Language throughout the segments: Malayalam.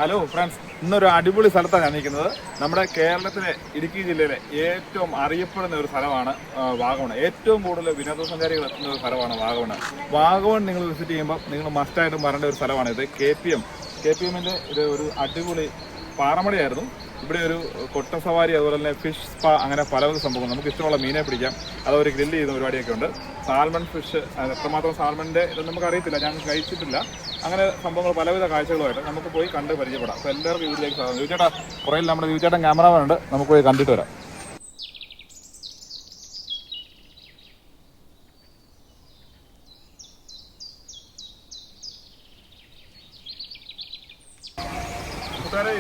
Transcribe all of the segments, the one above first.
ഹലോ ഫ്രണ്ട്സ്, ഇന്നൊരു അടിപൊളി സ്ഥലത്താണ് ഞാൻ നിൽക്കുന്നത്. നമ്മുടെ കേരളത്തിലെ ഇടുക്കി ജില്ലയിലെ ഏറ്റവും അറിയപ്പെടുന്ന ഒരു സ്ഥലമാണ് വാഗമൺ. ഏറ്റവും കൂടുതൽ വിനോദസഞ്ചാരികൾ എത്തുന്ന ഒരു സ്ഥലമാണ് വാഗമൺ. വാഗമൺ നിങ്ങൾ വിസിറ്റ് ചെയ്യുമ്പോൾ നിങ്ങൾ മസ്റ്റായിട്ടും വരേണ്ട ഒരു സ്ഥലമാണ് ഇത്. KPMൻ്റെ ഇത് ഒരു അടിപൊളി പാറമടയായിരുന്നു. ഇവിടെ ഒരു കൊട്ട സവാരി, അതുപോലെ തന്നെ ഫിഷ് സ്പാ, അങ്ങനെ പലവിധ സംഭവങ്ങൾ. നമുക്ക് ഇഷ്ടമുള്ള മീനെ പിടിക്കാം, അതുപോലെ ഗ്രില്ല് ചെയ്യുന്ന പരിപാടിയൊക്കെ ഉണ്ട്. സാൽമൺ ഫിഷ്, എത്രമാത്രം സാൽമണിൻ്റെ ഇത് നമുക്ക് അറിയത്തില്ല, ഞാൻ കഴിച്ചിട്ടില്ല. അങ്ങനെ സംഭവങ്ങൾ പലവിധ കാഴ്ചകളുമായിട്ട് നമുക്ക് പോയി കണ്ട് പരിചയപ്പെടാം. അപ്പോൾ എല്ലാവർക്കും വീട്ടിലേക്ക് സ്വാഗതം. ദിവ്ചേട്ടാ, പുറയിൽ നമ്മുടെ ദിവ്ചേട്ടൻ ക്യാമറമാൻ ഉണ്ട്, നമുക്ക് പോയി കണ്ടിട്ട് വരാം.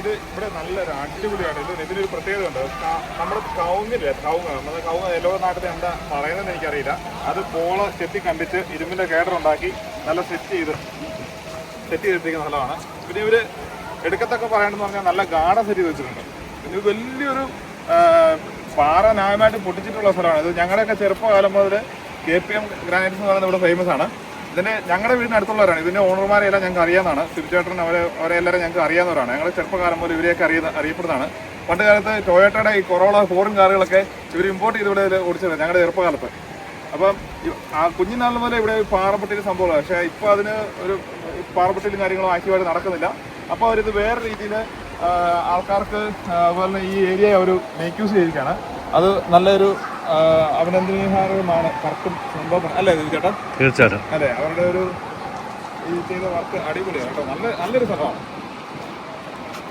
ഇത് ഇവിടെ നല്ലൊരു അടിപൊളിയാണ്. ഇതിനൊരു പ്രത്യേകത ഉണ്ട്. നമ്മുടെ കവുങ്ങില്ലേ, നമ്മുടെ കവുങ്ങ് എല്ലാ നാട്ടിൽ എന്താ പറയുന്നതെന്ന് എനിക്കറിയില്ല. അത് പോള ചെത്തി കണ്ടിച്ച് ഇരുമ്പിൻ്റെ കേഡറുണ്ടാക്കി നല്ല സെറ്റ് ചെയ്തിരിക്കുന്ന സ്ഥലമാണ്. പിന്നെ ഇവർ എടുക്കത്തൊക്കെ പറയണമെന്ന് പറഞ്ഞാൽ നല്ല ഗാർഡൻ സെറ്റ് ചെയ്ത് വെച്ചിട്ടുണ്ട്. പിന്നെ വലിയൊരു പാറ ന്യായമായിട്ട് പൊട്ടിച്ചിട്ടുള്ള സ്ഥലമാണ് ഇത്. ഞങ്ങളുടെയൊക്കെ ചെറുപ്പകാലം മുതൽ KPM ഗ്രാനൈറ്റ്സ് എന്ന് പറയുന്നത് ഇവിടെ ഫേമസ് ആണ്. ഇതിന് ഞങ്ങളുടെ വീടിന് അടുത്തുള്ളവരാണ്. ഇതിൻ്റെ ഓണർമാരെല്ലാം ഞങ്ങൾക്ക് അറിയാവുന്നതാണ്. ശിവചേട്ടൻ അവരെ എല്ലാവരും ഞങ്ങൾക്ക് അറിയാവുന്നവരാണ്. ഞങ്ങൾ ചെറുപ്പകാലം മുതൽ ഇവരെയൊക്കെ അറിയപ്പെടുന്നതാണ്. പണ്ട് കാലത്ത് ടൊയോട്ടയുടെ ഈ കൊറോള ഫോറിൻ കാറുകളൊക്കെ ഇവർ ഇമ്പോർട്ട് ചെയ്ത് ഇവിടെ ഓടിച്ചത് ഞങ്ങളുടെ ചെറുപ്പകാലത്ത്. അപ്പം ആ കുഞ്ഞിനാൾ മുതൽ ഇവിടെ പാറപ്പെട്ടിയിൽ സംഭവമാണ്. പക്ഷേ ഇപ്പോൾ അതിന് ഒരു പാറപ്പെട്ടിയിലും കാര്യങ്ങളും ആക്റ്റീവായിട്ട് നടക്കുന്നില്ല. അപ്പോൾ അവരിത് വേറെ രീതിയിൽ ആൾക്കാർക്ക് അതുപോലെ ഈ ഏരിയ അവർ മേക്ക് യൂസ് ചെയ്തിരിക്കുകയാണ്. അത് നല്ലൊരു അഭിനന്ദനീയമാണ്. കറക്റ്റും സംഭവം അല്ലേ ചേട്ടാ? തീർച്ചയായിട്ടും അതെ, അവരുടെ ഒരു ഈ ചെയ്ത വർക്ക് അടിപൊളിയാണ് കേട്ടോ. നല്ലൊരു സ്ഥലമാണ്.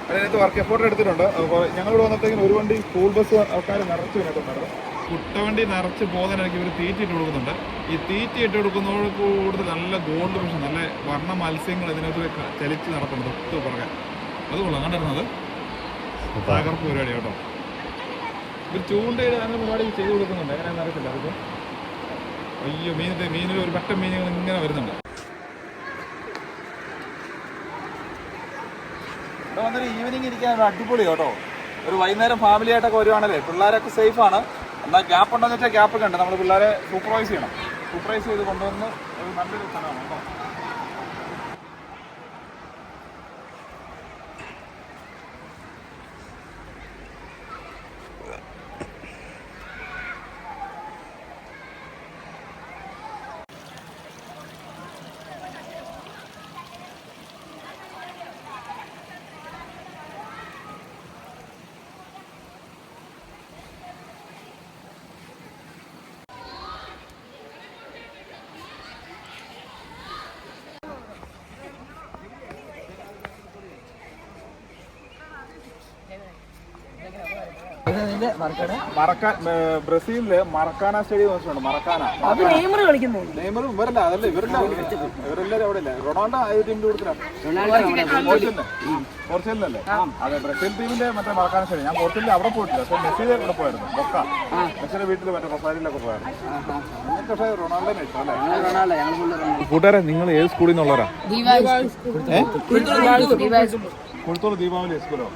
അതിനകത്ത് വർക്ക് എഫോർട്ട് എടുത്തിട്ടുണ്ട്. അതുപോലെ ഞങ്ങളിവിടെ വന്നപ്പോഴത്തേക്കും ഒരു വണ്ടി സ്കൂൾ ബസ് ആൾക്കാർ നിറച്ച് കിട്ടുന്നുണ്ട്. കുട്ടവണ്ടി നിറച്ച് പോകുന്നതിനിടയ്ക്ക് ഇവർ തീറ്റ ഇട്ട് കൊടുക്കുന്നുണ്ട്. ഈ തീറ്റ ഇട്ട് കൊടുക്കുന്നതോട് കൂടുതൽ നല്ല ഗോൾഡ് ഫിഷ്, നല്ല വർണ്ണ മത്സ്യങ്ങൾ ഇതിനകത്ത് ചലിച്ച് നടക്കുന്നുണ്ട്. തൊട്ട് പുറകെ അത് കൊള്ളാം. കണ്ടിരുന്നത് തകർപ്പ് പരിപാടി കേട്ടോ. ഇവർ ചൂണ്ടയുടെ അങ്ങനെ പരിപാടി ചെയ്ത് കൊടുക്കുന്നുണ്ട്. എങ്ങനെയാണെന്ന് അറിയത്തില്ല. അതിപ്പോൾ അയ്യോ, മീനിൽ ഒരു പട്ടം മീനുകൾ ഇങ്ങനെ വരുന്നുണ്ട്. ഇവിടെ വന്നൊരു ഈവനിങ് ഇരിക്കാൻ ഒരു അടിപൊളി കേട്ടോ. ഒരു വൈകുന്നേരം ഫാമിലി ആയിട്ടൊക്കെ വരുവാണല്ലേ. പിള്ളേരൊക്കെ സേഫാണ്. എന്നാൽ ഗ്യാപ്പ് ഉണ്ടെന്ന് വെച്ചാൽ ഗ്യാപ്പൊക്കെ ഉണ്ട്. നമ്മൾ പിള്ളേരെ സൂപ്പർവൈസ് ചെയ്ത് കൊണ്ടുവന്ന് ഒരു നല്ലൊരു സ്ഥലമാണ് കേട്ടോ. ബ്രസീലില് മറക്കാന സ്റ്റേഡിയം വെച്ചിട്ടുണ്ട്. നെയ്മറും ഇവരല്ല, അതല്ല ഇവരെല്ലാരും അവിടെ ഇല്ല. റൊണാൾഡോ ഏത് ടീമിന്റെ കൂട്ടത്തിലാണ്? പോർച്ചുഗലിനല്ലേ? അതെ, ബ്രസീൽ ടീമിന്റെ മറ്റേ മറക്കാന സ്റ്റേഡിയം. ഞാൻ പോർച്ചുഗലിൽ അവിടെ പോയിട്ടില്ല. പക്ഷെ മെസ്സിയുടെ ഇവിടെ പോയായിരുന്നു. മെസ്സിയുടെ വീട്ടിൽ മറ്റേ റൊസാരിയിലൊക്കെ പോയായിരുന്നു. നിങ്ങൾക്ക് പക്ഷേ റൊണാൾഡോനെ ഇഷ്ടം അല്ലേ? കൂട്ടുകാരെ, നിങ്ങൾ ഏത് സ്കൂളിൽ നിന്നുള്ളവരാ? കുളത്തോട് ദീപാവലി സ്കൂളോ?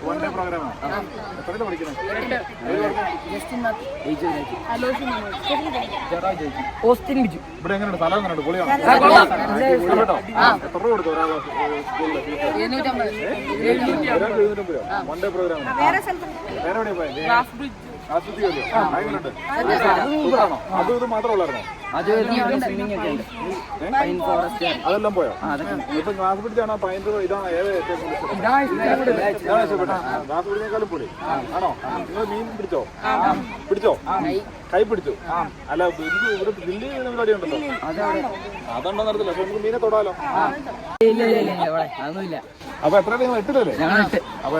വൺ ഡേ പ്രോഗ്രാമാണ്. എത്രയിലാണ് പഠിക്കുന്നത്? ഇവിടെ എങ്ങനെയുണ്ട്? സ്ഥലം എങ്ങനെയുണ്ട്? പൊളിയാണോ? കേട്ടോ, എത്ര രൂപ കൊടുക്കും ഒരാൾ സ്കൂളിൽ? 750 രൂപ. വൺ ഡേ പ്രോഗ്രാമാണ്. വേറെ എവിടെയാ പോയത്? ആസ്വദിക്കുമല്ലോ. എങ്ങനെയുണ്ട്? അതും ഇത് മാത്രമേ ഉള്ളായിരുന്നോ? അതെല്ലാം പോയോ? ഇപ്പൊ ഗ്ലാസ് പിടിച്ചാണോ പൈൻറ്റ്? ഇതാണോ ഏത് ഗ്ലാസ് പിടിച്ചേക്കാളും പൊളി ആണോ? നിങ്ങൾ മീൻ പിടിച്ചോ? കൈ പിടിച്ചു? അല്ല, ഇവിടെ ഗ്രില്ല് ചെയ്യുന്ന പരിപാടി ഉണ്ടല്ലോ, അതുണ്ടോ നടത്തില്ല. പക്ഷെ നമുക്ക് മീനെ തൊടാലോ. അപ്പൊ എത്ര നിങ്ങൾ എട്ടില്ലല്ലേ? അപ്പൊ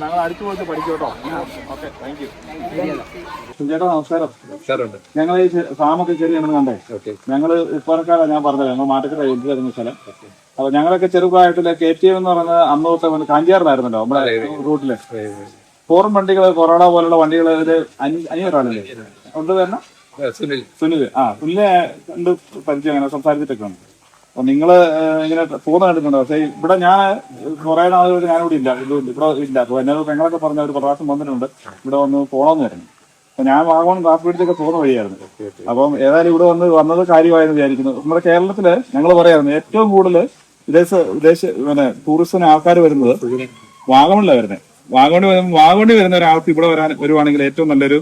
ഞങ്ങൾ അടിച്ചു പോയിട്ട് പഠിക്കും കേട്ടോ. Okay, thank you. ചേട്ടാ നമസ്കാരം. ഞങ്ങൾ ഈ ഫാമൊക്കെ ചെറിയാണെന്ന് കണ്ടേ. ഞങ്ങള് ഇപ്പറക്കാരാണ്. ഞാൻ പറഞ്ഞത് ഞങ്ങൾ മാറ്റക്കര എഴുതിയിരുന്ന സ്ഥലം. അപ്പൊ ഞങ്ങളൊക്കെ ചെറുപ്രായത്തില് KTM എന്ന് പറയുന്നത് അന്ന് തൊട്ട് കാഞ്ചിയാറിലായിരുന്നല്ലോ നമ്മുടെ റൂട്ടില്. ഫോറിൻ വണ്ടികൾ, കൊറോണ പോലുള്ള വണ്ടികൾ അനിയൊരാളല്ലേ ഉണ്ട് തന്നെ? സുനിൽ. സുനിലെ കണ്ട് പരിചയം, അങ്ങനെ സംസാരിച്ചിട്ടൊക്കെ ഉണ്ട്. അപ്പൊ നിങ്ങള് ഇങ്ങനെ പോകുന്ന കണ്ടിട്ടുണ്ടോ? പക്ഷേ ഇവിടെ ഞാൻ കുറെ നാളുകൾക്ക് ഞാനിവിടെ ഇല്ല, ഇവിടെ ഇല്ല. അപ്പൊ എന്നോട് പെങ്ങളൊക്കെ പറഞ്ഞ ഒരു പ്രാവശ്യം വന്നിട്ടുണ്ട് ഇവിടെ വന്ന് പോകണമെന്ന് പറഞ്ഞു. അപ്പൊ ഞാൻ വാഗമൺ ഗ്ലാസ് ബ്രിഡ്ജൊക്കെ പോകുന്ന വഴിയായിരുന്നു. അപ്പം ഏതായാലും ഇവിടെ വന്നത് കാര്യമായെന്ന് വിചാരിക്കുന്നു. നമ്മുടെ കേരളത്തില് ഞങ്ങൾ പറയായിരുന്നു ഏറ്റവും കൂടുതൽ വിദേശ ടൂറിസ്റ്റിന് ആൾക്കാർ വരുന്നത് വാഗമണിലാണ് വരുന്നത്. വാഗമണി വരുന്ന ഒരാൾക്ക് ഇവിടെ വരുവാണെങ്കിൽ ഏറ്റവും നല്ലൊരു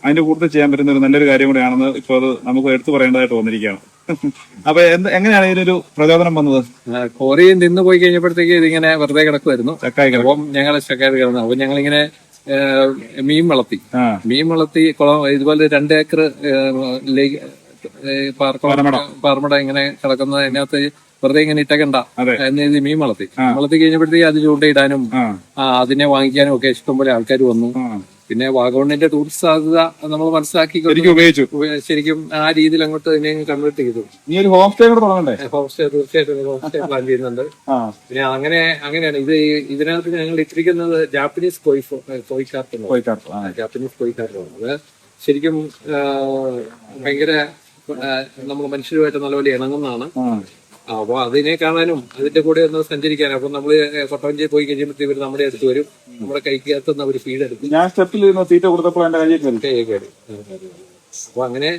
അതിന്റെ കൂടുതൽ ചെയ്യാൻ പറ്റുന്ന ഒരു നല്ലൊരു കാര്യം കൂടെയാണെന്ന് ഇപ്പോൾ അത് നമുക്ക് എടുത്തു പറയേണ്ടതായിട്ട് വന്നിരിക്കുകയാണ്. അപ്പൊ എങ്ങനെയാണ് ഇതിനൊരു പ്രചോദനം വന്നത്? കോറിയിൽ നിന്ന് പോയി കഴിഞ്ഞപ്പോഴത്തേക്ക് ഇതിങ്ങനെ വെറുതെ കിടക്കുമായിരുന്നു. അപ്പം ഞങ്ങൾ ചക്കായി കിടന്നു. അപ്പൊ ഞങ്ങളിങ്ങനെ മീൻ വളർത്തി കുളം ഇതുപോലെ 2 ഏക്കർ പാർമട ഇങ്ങനെ കിടക്കുന്നത് അതിനകത്ത് വെറുതെ ഇങ്ങനെ ഇട്ടക്കണ്ട എന്ന് എഴുതി മീൻ വളർത്തി കഴിഞ്ഞപ്പോഴത്തേക്ക് അത് ചൂണ്ടയിടാനും അതിനെ വാങ്ങിക്കാനും ഒക്കെ ഇഷ്ടംപോലെ ആൾക്കാർ വന്നു. പിന്നെ വാഗമണിന്റെ ടൂറിസ്റ്റ് സാധ്യത നമ്മൾ മനസ്സിലാക്കി ശരിക്കും ആ രീതിയിൽ അങ്ങോട്ട് ഇതിനെ കൺവേർട്ട് ചെയ്തു. ഹോം സ്റ്റേ തീർച്ചയായിട്ടും ഹോം സ്റ്റേ പ്ലാൻ ചെയ്യുന്നുണ്ട്. പിന്നെ അങ്ങനെയാണ് ഇതിനകത്ത് ഞങ്ങൾ ഇട്ടിരിക്കുന്നത് ജാപ്പനീസ് ജാപ്പനീസ് കോഴിക്കാർപ്പാണ്. അത് ശരിക്കും ഭയങ്കര നമ്മൾ മനുഷ്യരുമായിട്ട് നല്ലപോലെ ഇണങ്ങുന്നതാണ്. അപ്പൊ അതിനെ കാണാനും അതിന്റെ കൂടെ ഒന്ന് സഞ്ചരിക്കാനും അപ്പൊ നമ്മള് കൊട്ടവഞ്ചി പോയി കഴിയുമ്പോഴത്തേക്ക് ഇവര് നമ്മുടെ അടുത്ത് വരും. നമ്മുടെ കൈക്കകത്തുനിന്ന് അവര് ഫീഡ് എടുക്കും. ഞാൻ സ്റ്റെപ്പിൽ തീറ്റ കൊടുത്തപ്പോൾ അപ്പൊ അങ്ങനെ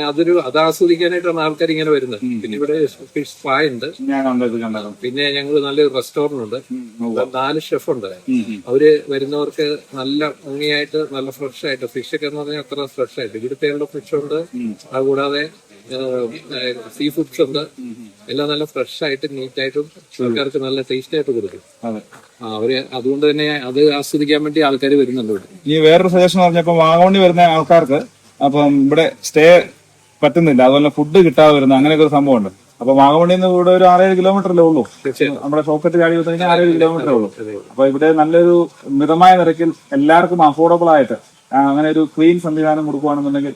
അത് ആസ്വദിക്കാനായിട്ടാണ് ആൾക്കാർ ഇങ്ങനെ വരുന്നത്. പിന്നെ ഇവിടെ ഫിഷ് സ്പാ ഉണ്ട്. പിന്നെ ഞങ്ങൾ നല്ലൊരു റെസ്റ്റോറന്റ് ഉണ്ട്. 4 ഷെഫ് ഉണ്ട്. അവര് വരുന്നവർക്ക് നല്ല ഭംഗിയായിട്ട് നല്ല ഫ്രഷ് ആയിട്ട് ഫിഷ് ഒക്കെ എന്ന് പറഞ്ഞാൽ അത്ര ഫ്രഷ് ആയിട്ട് ഇവിടുത്തെ ഫിഷ് ഉണ്ട്. അതുകൂടാതെ സീ ഫുഡ്സ് ഉണ്ട്. എല്ലാം നല്ല ഫ്രഷ് ആയിട്ട് നീറ്റായിട്ടും ആൾക്കാർക്ക് നല്ല ടേസ്റ്റ് ആയിട്ട് കൊടുക്കും. അവര് അതുകൊണ്ട് തന്നെ അത് ആസ്വദിക്കാൻ വേണ്ടി ആൾക്കാർ വരുന്നുണ്ട് ഇവിടെ. ഈ വേറൊരു സജഷൻ പറഞ്ഞപ്പോ വാഗമണി വരുന്ന ആൾക്കാർക്ക് അപ്പം ഇവിടെ സ്റ്റേ പറ്റുന്നില്ല, അതുപോലെ ഫുഡ് കിട്ടാതെ വരുന്ന അങ്ങനെയൊക്കെ ഒരു സംഭവം ഉണ്ട്. അപ്പൊ വാഗമണിയിൽ നിന്ന് ഇവിടെ ഒരു 6-7 കിലോമീറ്ററല്ലേ ഉള്ളൂ. നമ്മുടെ ഷോക്കറ്റ് ചാടി വന്നു കഴിഞ്ഞാൽ 6-7 കിലോമീറ്ററേ ഉള്ളൂ. അപ്പൊ ഇവിടെ നല്ലൊരു മിതമായ നിരക്കിൽ എല്ലാവർക്കും അഫോർഡബിൾ ആയിട്ട് അങ്ങനെ ഒരു ക്ലീൻ സംവിധാനം കൊടുക്കുകയാണെന്നുണ്ടെങ്കിൽ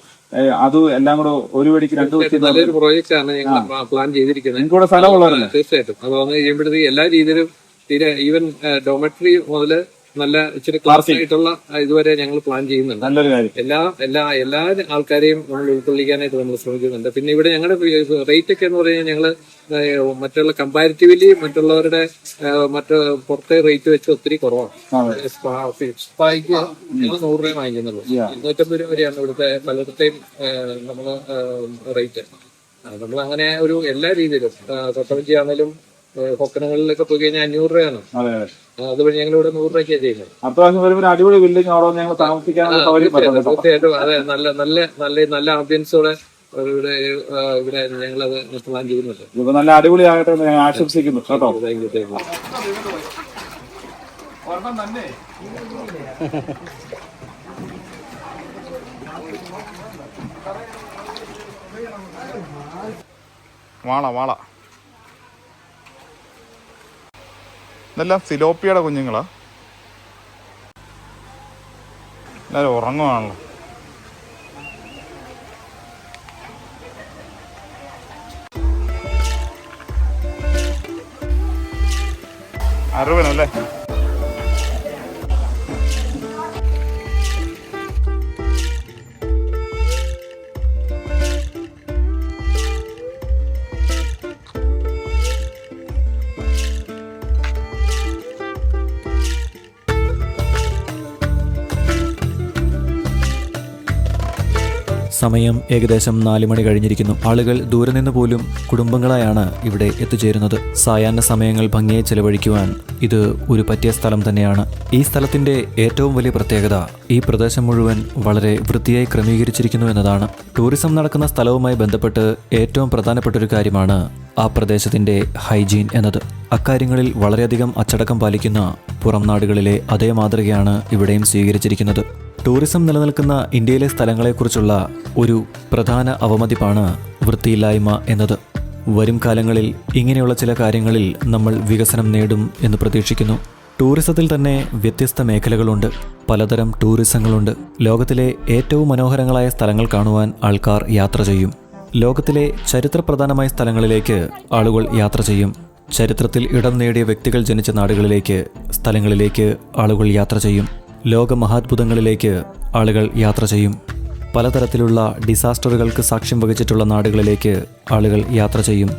അത് എല്ലാം കൂടെ ഒരു വെടിക്ക് 2 നല്ലൊരു പ്രോജക്റ്റ് ആണ് ഞങ്ങൾ പ്ലാൻ ചെയ്തിരിക്കുന്നത്. എനിക്കൂടെ സ്ഥലമുള്ളവരല്ലേ? തീർച്ചയായിട്ടും. അപ്പൊ വന്ന് കഴിയുമ്പോഴത്തേക്ക് എല്ലാ രീതിയിലും ഈവൻ ഡോമെട്രി മുതല് നല്ല ഇച്ചിരി ക്ലാസ് ആയിട്ടുള്ള ഇതുവരെ ഞങ്ങൾ പ്ലാൻ ചെയ്യുന്നുണ്ട്. നല്ലൊരു കാര്യം. എല്ലാ ആൾക്കാരെയും നമ്മൾ ഉൾക്കൊള്ളിക്കാനായിട്ട് നമ്മൾ ശ്രമിക്കുന്നുണ്ട്. പിന്നെ ഇവിടെ ഞങ്ങളുടെ റേറ്റ് ഒക്കെ എന്ന് പറഞ്ഞാൽ ഞങ്ങള് മറ്റുള്ള കമ്പാരിറ്റീവ്ലി മറ്റുള്ളവരുടെ പുറത്തെ റേറ്റ് വെച്ച് ഒത്തിരി കുറവാണ്. സ്പായ്ക്ക് ഞങ്ങൾ 100 രൂപ വാങ്ങിക്കുന്നുള്ളൂ. 250 രൂപ വരെയാണ് ഇവിടുത്തെ പലയിടത്തെയും നമ്മള് റേറ്റ്. നമ്മൾ അങ്ങനെ ഒരു എല്ലാ രീതിയിലും കൊട്ടവഞ്ചി ആണെങ്കിലും കൊക്കണങ്ങളിലൊക്കെ പോയി കഴിഞ്ഞാൽ 500 രൂപയാണ്. അതുവഴി ഞങ്ങൾ ഇവിടെ 100 രൂപയ്ക്കാണ് ചെയ്യുന്നത്. അടിപൊളി ബിൽഡിംഗ് അവിടെ ഞങ്ങൾ താമസിക്കാൻ തീർച്ചയായിട്ടും. അതെ, നല്ല ആംബിയൻസോടെ ഇവിടെ ഞങ്ങളത് പ്ലാൻ ചെയ്യുന്നുണ്ട്. ഇപ്പൊ നല്ല അടിപൊളിയാകട്ടെ എന്ന് ഞാൻ ആശംസിക്കുന്നു കേട്ടോ. വാള ഇതെല്ലാം സിലോപ്പിയുടെ കുഞ്ഞുങ്ങളാ. എല്ലാവരും ഉറങ്ങുവാണല്ലോ. അറിവനല്ലേ? സമയം ഏകദേശം 4 മണി കഴിഞ്ഞിരിക്കുന്നു. ആളുകൾ ദൂരെ നിന്ന് പോലും കുടുംബങ്ങളായാണ് ഇവിടെ എത്തിച്ചേരുന്നത്. സായാഹ്ന സമയങ്ങൾ ഭംഗിയായി ചെലവഴിക്കുവാൻ ഇത് ഒരു പറ്റിയ സ്ഥലം തന്നെയാണ്. ഈ സ്ഥലത്തിന്റെ ഏറ്റവും വലിയ പ്രത്യേകത ഈ പ്രദേശം മുഴുവൻ വളരെ വൃത്തിയായി ക്രമീകരിച്ചിരിക്കുന്നു എന്നതാണ്. ടൂറിസം നടക്കുന്ന സ്ഥലവുമായി ബന്ധപ്പെട്ട് ഏറ്റവും പ്രധാനപ്പെട്ട ഒരു കാര്യമാണ് ആ പ്രദേശത്തിന്റെ ഹൈജീൻ എന്നത്. അക്കാര്യങ്ങളിൽ വളരെയധികം അച്ചടക്കം പാലിക്കുന്ന പുറം നാടുകളിലെ അതേ മാതൃകയാണ് ഇവിടെയും സ്വീകരിച്ചിരിക്കുന്നത്. ടൂറിസം നിലനിൽക്കുന്ന ഇന്ത്യയിലെ സ്ഥലങ്ങളെക്കുറിച്ചുള്ള ഒരു പ്രധാന അവമതിപ്പാണ് വൃത്തിയില്ലായ്മ എന്നത്. വരും കാലങ്ങളിൽ ഇങ്ങനെയുള്ള ചില കാര്യങ്ങളിൽ നമ്മൾ വികസനം നേടും എന്ന് പ്രതീക്ഷിക്കുന്നു. ടൂറിസത്തിൽ തന്നെ വ്യത്യസ്ത മേഖലകളുണ്ട്, പലതരം ടൂറിസങ്ങളുണ്ട്. ലോകത്തിലെ ഏറ്റവും മനോഹരങ്ങളായ സ്ഥലങ്ങൾ കാണുവാൻ ആൾക്കാർ യാത്ര ചെയ്യും. ലോകത്തിലെ ചരിത്രപ്രധാനമായ സ്ഥലങ്ങളിലേക്ക് ആളുകൾ യാത്ര ചെയ്യും. ചരിത്രത്തിൽ ഇടം നേടിയ വ്യക്തികൾ ജനിച്ച നാടുകളിലേക്ക്, സ്ഥലങ്ങളിലേക്ക് ആളുകൾ യാത്ര ചെയ്യും. ലോക മഹാത്ഭുതങ്ങളിലേക്ക് ആളുകൾ യാത്ര ചെയ്യും. പലതരത്തിലുള്ള ഡിസാസ്റ്ററുകൾക്ക് സാക്ഷ്യം വഹിച്ചിട്ടുള്ള നാടുകളിലേക്ക് ആളുകൾ യാത്ര ചെയ്യും.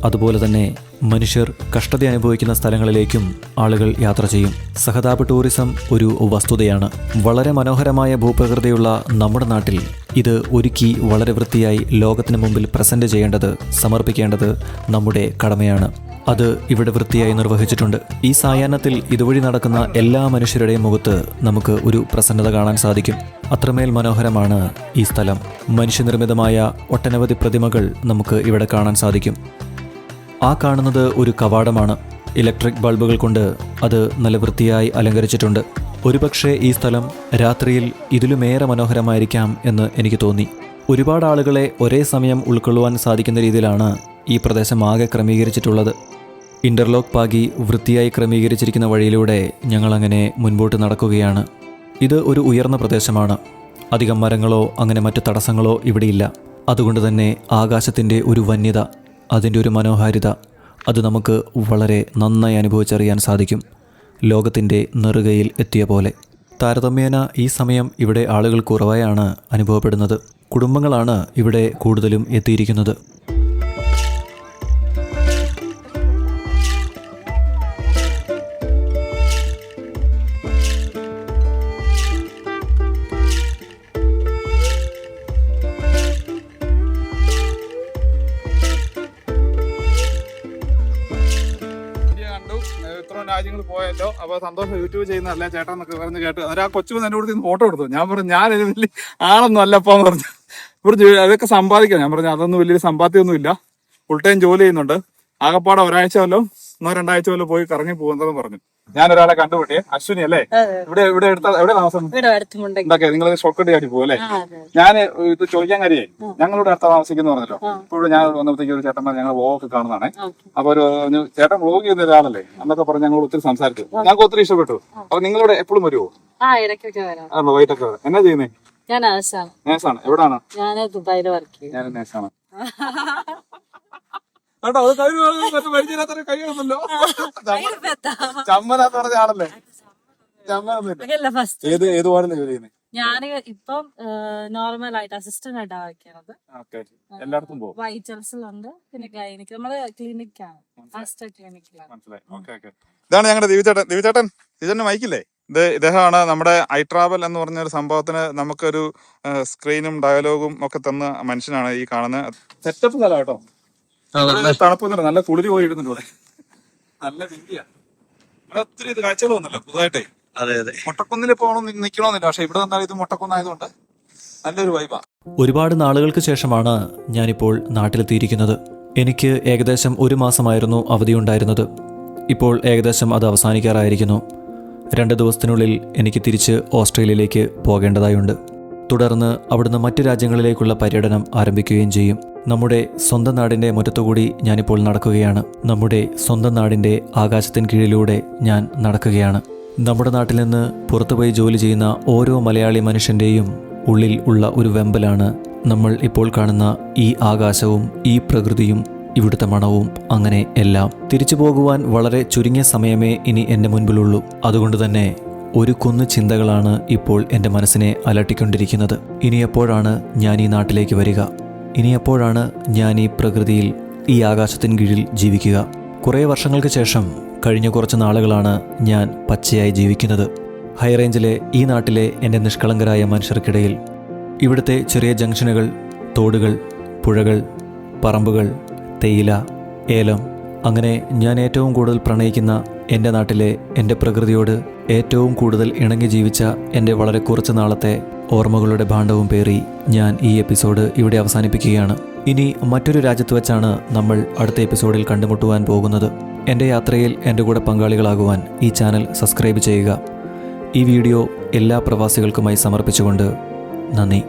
അതുപോലെ തന്നെ മനുഷ്യർ കഷ്ടത അനുഭവിക്കുന്ന സ്ഥലങ്ങളിലേക്കും ആളുകൾ യാത്ര ചെയ്യും. സഹതാപ ടൂറിസം ഒരു വസ്തുതയാണ്. വളരെ മനോഹരമായ ഭൂപ്രകൃതിയുള്ള നമ്മുടെ നാട്ടിൽ ഇത് ഒരുക്കി വളരെ വൃത്തിയായി ലോകത്തിന് മുമ്പിൽ പ്രസന്റ് ചെയ്യേണ്ടത്, സമർപ്പിക്കേണ്ടത് നമ്മുടെ കടമയാണ്. അത് ഇവിടെ വൃത്തിയായി നിർവഹിച്ചിട്ടുണ്ട്. ഈ സായാഹ്നത്തിൽ ഇതുവഴി നടക്കുന്ന എല്ലാ മനുഷ്യരുടെയും മുഖത്ത് നമുക്ക് ഒരു പ്രസന്നത കാണാൻ സാധിക്കും. അത്രമേൽ മനോഹരമാണ് ഈ സ്ഥലം. മനുഷ്യനിർമ്മിതമായ ഒട്ടനവധി പ്രതിമകൾ നമുക്ക് ഇവിടെ കാണാൻ സാധിക്കും. ആ കാണുന്നത് ഒരു കവാടമാണ്. ഇലക്ട്രിക് ബൾബുകൾ കൊണ്ട് അത് നല്ല വൃത്തിയായി അലങ്കരിച്ചിട്ടുണ്ട്. ഒരുപക്ഷെ ഈ സ്ഥലം രാത്രിയിൽ ഇതിലുമേറെ മനോഹരമായിരിക്കാം എന്ന് എനിക്ക് തോന്നി. ഒരുപാട് ആളുകളെ ഒരേ സമയം ഉൾക്കൊള്ളുവാൻ സാധിക്കുന്ന രീതിയിലാണ് ഈ പ്രദേശം ആകെ ക്രമീകരിച്ചിട്ടുള്ളത്. ഇൻ്റർലോക്ക് പാകി വൃത്തിയായി ക്രമീകരിച്ചിരിക്കുന്ന വഴിയിലൂടെ ഞങ്ങളങ്ങനെ മുൻപോട്ട് നടക്കുകയാണ്. ഇത് ഒരു ഉയർന്ന പ്രദേശമാണ്. അധികം മരങ്ങളോ അങ്ങനെ മറ്റു തടസ്സങ്ങളോ ഇവിടെയില്ല. അതുകൊണ്ട് തന്നെ ആകാശത്തിൻ്റെ ഒരു വന്യത, അതിൻ്റെ ഒരു മനോഹാരിത, അത് നമുക്ക് വളരെ നന്നായി അനുഭവിച്ചറിയാൻ സാധിക്കും. ലോകത്തിൻ്റെ നെറുകയിൽ എത്തിയ പോലെ. താരതമ്യേന ഈ സമയം ഇവിടെ ആളുകൾ കുറവായാണ് അനുഭവപ്പെടുന്നത്. കുടുംബങ്ങളാണ് ഇവിടെ കൂടുതലും എത്തിയിരിക്കുന്നത്. ഇത്രയും രാജ്യങ്ങൾ പോയല്ലോ, അപ്പൊ സന്തോഷം യൂട്യൂബ് ചെയ്യുന്നതല്ലേ ചേട്ടൻ എന്നൊക്കെ പറഞ്ഞ് കേട്ട് അന്നേരം ആ കൊച്ചു എന്റെ കൂടെ ഫോട്ടോ എടുത്തു. ഞാൻ പറഞ്ഞു ഞാനൊരു വലിയ ആളൊന്നും അല്ലപ്പാന്ന് പറഞ്ഞു. ഇവർ അതൊക്കെ സമ്പാദിക്കാം. ഞാൻ പറഞ്ഞു അതൊന്നും വലിയൊരു സമ്പാദ്യമൊന്നും ഇല്ല, ഫുൾ ടൈം ജോലി ചെയ്യുന്നുണ്ട്, ആകപ്പാടെ ഒരാഴ്ച വല്ലോ 1-2 ആഴ്ച വല്ലോ പോയി കറങ്ങി പോകുന്നതെന്ന് പറഞ്ഞു. ഞാനൊരാളെ കണ്ടുപിട്ടിയെ, അശ്വിനി അല്ലേ? ഇവിടെ എവിടെ താമസം? ഉണ്ടാക്കിയ നിങ്ങൾ ഷോർട്ട് കട്ട് ചാടി പോകും അല്ലേ? ഞാൻ ഇത് ചോദിക്കാൻ കാര്യേ, ഞങ്ങളുടെ അടുത്ത താമസിക്കുന്നു പറഞ്ഞല്ലോ. ഇപ്പോഴും ഞാൻ വന്നപ്പോഴത്തേക്ക് ഒരു ചേട്ടന്മാർ ഞങ്ങൾ വ്ലോഗ് കാണുന്നതാണ്. അപ്പൊ ഒരു ചേട്ടൻ വ്ലോഗ് ചെയ്യുന്ന ഒരാളല്ലേ എന്നൊക്കെ പറഞ്ഞ് ഞങ്ങൾ ഒത്തിരി സംസാരിച്ചു. ഞങ്ങൾക്ക് ഒത്തിരി ഇഷ്ടപ്പെട്ടു. അപ്പൊ നിങ്ങളിവിടെ എപ്പോഴും വരുമോ? വൈകിട്ടൊക്കെ വരാം. എന്നാ ചെയ്യുന്നേ? ഞാൻ നേഴ്സാണ്. നേഴ്സാണ്. എവിടാണ്? ഞാൻ ദുബായിൽ വർക്ക് ചെയ്യും. ഞാൻ നേഴ്സാണ്. കേട്ടോ, അത് കഴിയുമല്ലോ. ചമ്മനാന്ന് പറഞ്ഞ ആളല്ലേ? ചമ്മനൊന്നുമില്ല. ഏത് വാർഡിലാണ് ജോലി ചെയ്യുന്നത്? ഞാൻ ഇപ്പം നോർമൽ ആയിട്ട് അസിസ്റ്റന്റ് ആയിട്ടാണ് വർക്ക് ചെയ്യണത്. എല്ലായിടത്തും പോകും. വൈറ്റൽസിലുണ്ട്, പിന്നെ ക്ലിനിക്, നമ്മള് ക്ലിനിക്കാണ്, ക്ലിനിക്കിലാണ്. മനസ്സിലായി. ഇതാണ് ഞങ്ങളുടെ ദിവചേട്ടൻ മൈക്കില്ലേ? ഇദ്ദേഹമാണ് നമ്മുടെ ഐ ട്രാവൽ എന്ന് പറഞ്ഞ ഒരു സംഭവത്തിന് നമുക്കൊരു സ്ക്രീനും ഡയലോഗും ഒക്കെ തന്ന മനുഷ്യനാണ് ഈ കാണുന്നത്. സെറ്റപ്പ് സ്ഥലം കേട്ടോ. തണുപ്പൊന്നുമില്ല, നല്ല കുളിര് പോയി ഇടുന്നുണ്ട് ഇവിടെ. നല്ല വിന്തിയാ. ഇവിടെ ഒത്തിരി ഇത് കാഴ്ചകളൊന്നുമല്ലോ പുതുതായിട്ടേ. അതെ അതെ. മൊട്ടക്കുന്നിൽ നിൽക്കണമെന്നില്ല, പക്ഷെ ഇവിടെ വന്നാൽ ഇത് മൊട്ടക്കുന്നായതുകൊണ്ട് നല്ലൊരു വൈബാ. ഒരുപാട് നാളുകൾക്ക് ശേഷമാണ് ഞാനിപ്പോൾ നാട്ടിലെത്തിയിരിക്കുന്നത്. എനിക്ക് ഏകദേശം 1 മാസമായിരുന്നു അവധിയുണ്ടായിരുന്നത്. ഇപ്പോൾ ഏകദേശം അത് അവസാനിക്കാറായിരിക്കുന്നു. 2 ദിവസത്തിനുള്ളിൽ എനിക്ക് തിരിച്ച് ഓസ്ട്രേലിയയിലേക്ക് പോകേണ്ടതായുണ്ട്. തുടർന്ന് അവിടുന്ന് മറ്റു രാജ്യങ്ങളിലേക്കുള്ള പര്യടനം ആരംഭിക്കുകയും ചെയ്യും. നമ്മുടെ സ്വന്തം നാടിൻ്റെ മുറ്റത്തുകൂടി ഞാനിപ്പോൾ നടക്കുകയാണ്. നമ്മുടെ സ്വന്തം നാടിൻ്റെ ആകാശത്തിന് കീഴിലൂടെ ഞാൻ നടക്കുകയാണ്. നമ്മുടെ നാട്ടിൽ നിന്ന് പുറത്തുപോയി ജോലി ചെയ്യുന്ന ഓരോ മലയാളി മനുഷ്യൻ്റെയും ഉള്ളിൽ ഉള്ള ഒരു വെമ്പലാണ് നമ്മൾ ഇപ്പോൾ കാണുന്ന ഈ ആകാശവും ഈ പ്രകൃതിയും ഇവിടുത്തെ മണവും, അങ്ങനെ എല്ലാം. തിരിച്ചു പോകുവാൻ വളരെ ചുരുങ്ങിയ സമയമേ ഇനി എൻ്റെ മുൻപിലുള്ളൂ. അതുകൊണ്ട് തന്നെ ഒരു കുന്ന് ചിന്തകളാണ് ഇപ്പോൾ എൻ്റെ മനസ്സിനെ അലട്ടിക്കൊണ്ടിരിക്കുന്നത്. ഇനി എപ്പോഴാണ് ഞാൻ ഈ നാട്ടിലേക്ക് വരിക? ഇനി എപ്പോഴാണ് ഞാൻ ഈ പ്രകൃതിയിൽ, ഈ ആകാശത്തിന് കീഴിൽ ജീവിക്കുക? കുറേ വർഷങ്ങൾക്ക് ശേഷം കഴിഞ്ഞ കുറച്ച് നാളുകളാണ് ഞാൻ പച്ചയായി ജീവിക്കുന്നത്. ഹൈറേഞ്ചിലെ ഈ നാട്ടിലെ എൻ്റെ നിഷ്കളങ്കരായ മനുഷ്യർക്കിടയിൽ. ഇവിടുത്തെ ചെറിയ ജംഗ്ഷനുകൾ, തോടുകൾ, പുഴകൾ, പറമ്പുകൾ, തേയില, ഏലം, അങ്ങനെ ഞാൻ ഏറ്റവും കൂടുതൽ പ്രണയിക്കുന്ന എൻ്റെ നാട്ടിലെ എൻ്റെ പ്രകൃതിയോട് ഏറ്റവും കൂടുതൽ ഇണങ്ങി ജീവിച്ച എൻ്റെ വളരെ കുറച്ച് നാളത്തെ ഓർമ്മകളുടെ ഭാണ്ഡവും പേറി ഞാൻ ഈ എപ്പിസോഡ് ഇവിടെ അവസാനിപ്പിക്കുകയാണ്. ഇനി മറ്റൊരു രാജ്യത്ത് വെച്ചാണ് നമ്മൾ അടുത്ത എപ്പിസോഡിൽ കണ്ടുമുട്ടുവാൻ പോകുന്നത്. എൻ്റെ യാത്രയിൽ എൻ്റെ കൂടെ പങ്കാളികളാകുവാൻ ഈ ചാനൽ സബ്സ്ക്രൈബ് ചെയ്യുക. ഈ വീഡിയോ എല്ലാ പ്രവാസികൾക്കുമായി സമർപ്പിച്ചുകൊണ്ട് നന്ദി.